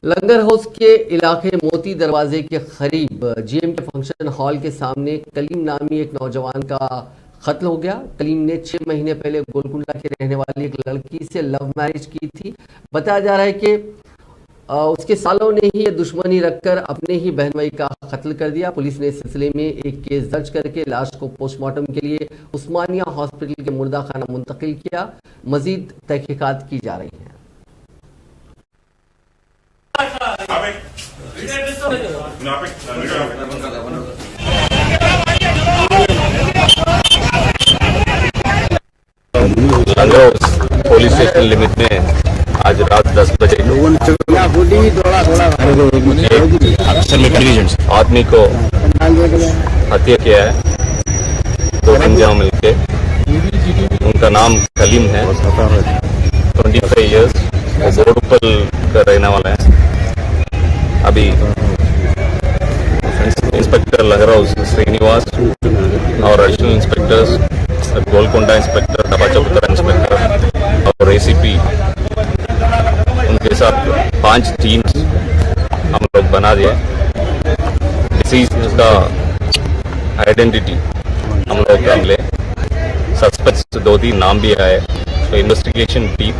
लंगर house के इलाके मोती दरवाजे के करीब जीएम के फंक्शन हॉल के सामने कलीम नामी एक नौजवान का कत्ल हो गया। कलीम ने 6 महीने पहले गोलकुंडा के रहने वाली एक लड़की से लव मैरिज की थी। बताया जा रहा है कि उसके सालों ने ही ये दुश्मनी रखकर अपने ही बहन भाई का कत्ल कर दिया। पुलिस ने इस सिलसिले में एक केस दर्ज करके लाश को पोस्टमार्टम के लिए उस्मानिया हॉस्पिटल के मुर्दा खाना मुंतकिल किया। मजीद तहकीकात की जा रही है। पुलिस स्टेशन लिमिट में आज रात 10 बजे आदमी को हत्या किया है 2 अंजाम मिलके। उनका नाम कलीम है, 25 इयर्स, वो बोडुपल का रहने वाला है। अभी इंस्पेक्टर लहराव श्रीनिवास और एडिशनल इंस्पेक्टर्स गोलकोंडा इंस्पेक्टर, दबाचौकरा इंस्पेक्टर और एसीपी, उनके साथ 5 टीम्स हम लोग बना दिए। डिसीज का आइडेंटिटी हम लोग कर ले, सस्पेक्ट्स 2-3 नाम भी आए, तो इन्वेस्टिगेशन टीम